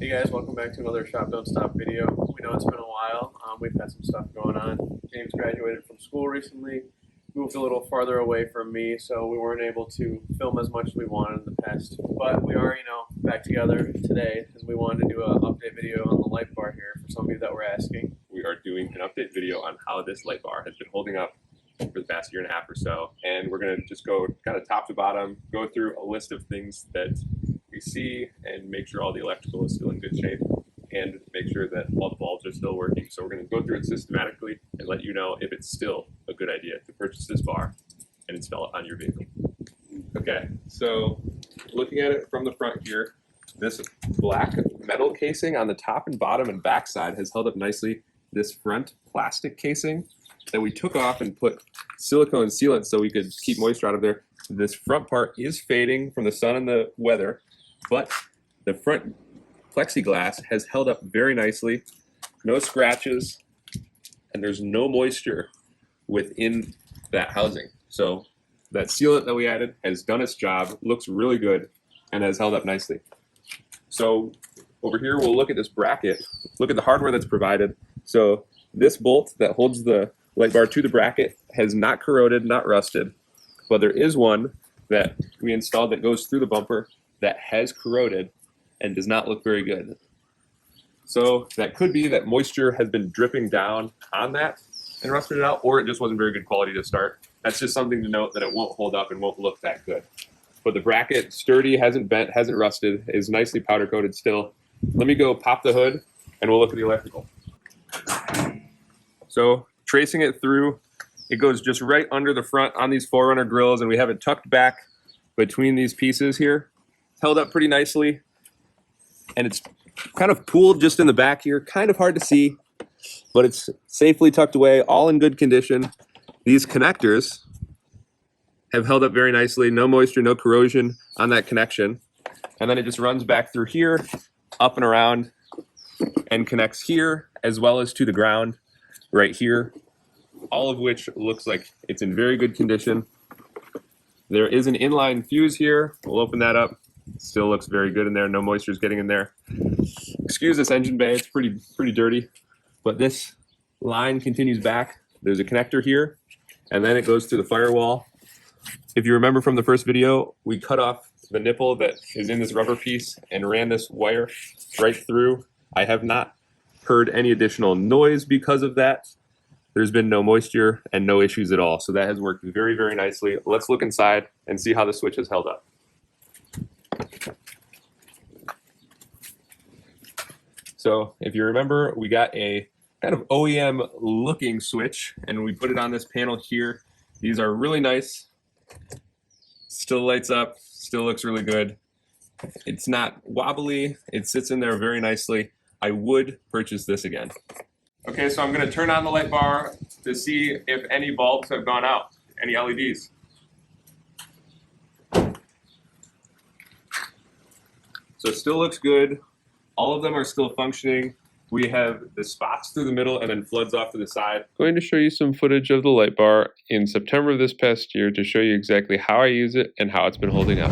Hey guys, welcome back to another Shop Don't Stop video. We know it's been a while. We've had some stuff going on. James graduated from school recently, moved a little farther away from me, so we weren't able to film as much as we wanted in the past. But we are, back together today, and we wanted to do an update video on the light bar here for some of you that were asking. We are doing an update video on how this light bar has been holding up for the past year and a half or so. And we're going to just go kind of top to bottom, go through a list of things that we see and make sure all the electrical is still in good shape and make sure that all the bulbs are still working. So we're going to go through it systematically and let you know if it's still a good idea to purchase this bar and install it on your vehicle. Okay, so looking at it from the front here, this black metal casing on the top and bottom and back side has held up nicely. This front plastic casing that we took off and put silicone sealant so we could keep moisture out of there. This front part is fading from the sun and the weather, but the front plexiglass has held up very nicely. No scratches, and there's no moisture within that housing. So that sealant that we added has done its job, looks really good, and has held up nicely. So over here, we'll look at this bracket, look at the hardware that's provided. So this bolt that holds the light bar to the bracket has not corroded, not rusted, but there is one that we installed that goes through the bumper that has corroded and does not look very good. So that could be that moisture has been dripping down on that and rusted it out, or it just wasn't very good quality to start. That's just something to note, that it won't hold up and won't look that good. But the bracket, sturdy, hasn't bent, hasn't rusted, is nicely powder coated still. Let me go pop the hood and we'll look at the electrical. So tracing it through, it goes just right under the front on these 4Runner grills, and we have it tucked back between these pieces here. It's held up pretty nicely, and it's kind of pooled just in the back here. Kind of hard to see, but it's safely tucked away, all in good condition. These connectors have held up very nicely. No moisture, no corrosion on that connection. And then it just runs back through here, up and around, and connects here as well as to the ground right here, all of which looks like it's in very good condition. There is an inline fuse here. We'll open that up. Still looks very good in there. No moisture is getting in there. Excuse this engine bay, it's pretty dirty, but this line continues back. There's a connector here, and then it goes to the firewall. If you remember from the first video, we cut off the nipple that is in this rubber piece and ran this wire right through. I have not heard any additional noise because of that. There's been no moisture and no issues at all. So that has worked very, very nicely. Let's look inside and see how the switch has held up. So if you remember, we got a kind of OEM looking switch and we put it on this panel here. These are really nice. Still lights up, still looks really good. It's not wobbly, it sits in there very nicely. I would purchase this again. Okay, so I'm gonna turn on the light bar to see if any bulbs have gone out, any LEDs. So it still looks good. All of them are still functioning. We have the spots through the middle and then floods off to the side. Going to show you some footage of the light bar in September of this past year to show you exactly how I use it and how it's been holding up.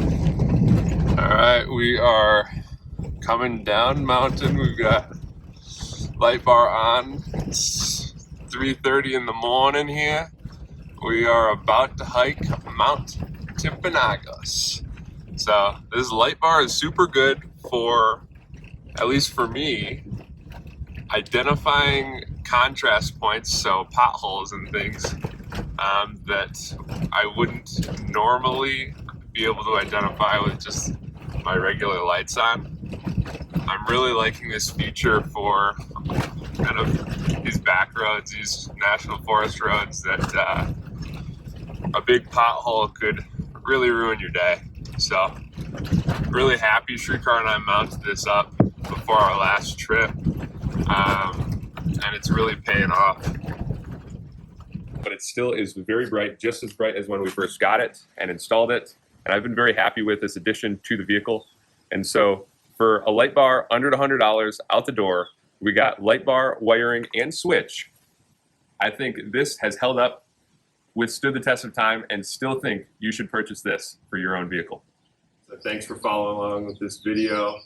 All right, we are coming down mountain. We've got light bar on. It's 3:30 in the morning here. We are about to hike Mount Timpanogos. So this light bar is super good for, at least for me, identifying contrast points, so potholes and things that I wouldn't normally be able to identify with just my regular lights on. I'm really liking this feature for kind of these back roads, these national forest roads that a big pothole could really ruin your day. So really happy Shrikar and I mounted this up before our last trip, and it's really paying off. But it still is very bright, just as bright as when we first got it and installed it. And I've been very happy with this addition to the vehicle. And so for a light bar under $100 out the door, we got light bar, wiring, and switch. I think this has held up, withstood the test of time, and still think you should purchase this for your own vehicle. So thanks for following along with this video.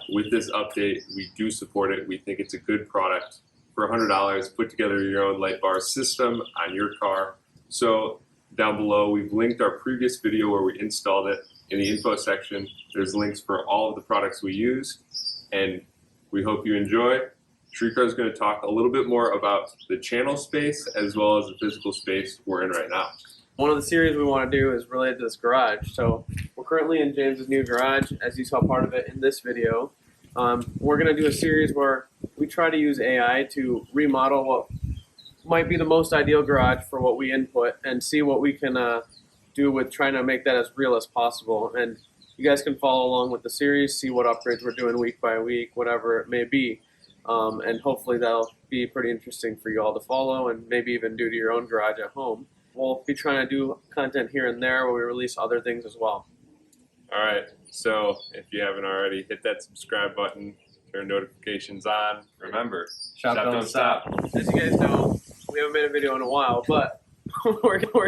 With this update, we do support it. We think it's a good product. For $100, put together your own light bar system on your car. So down below, we've linked our previous video where we installed it. In the info section, there's links for all of the products we use, and we hope you enjoy. Shrikar is going to talk a little bit more about the channel space as well as the physical space we're in right now. One of the series we want to do is related to this garage. So we're currently in James's new garage, as you saw part of it in this video. We're going to do a series where we try to use AI to remodel what might be the most ideal garage for what we input and see what we can do with trying to make that as real as possible. And you guys can follow along with the series, see what upgrades we're doing week by week, whatever it may be. And hopefully that'll be pretty interesting for you all to follow and maybe even do to your own garage at home. We'll be trying to do content here and there where we release other things as well. All right, so if you haven't already, hit that subscribe button, turn notifications on. Remember, Shop don't stop. As you guys know, we haven't made a video in a while, but we're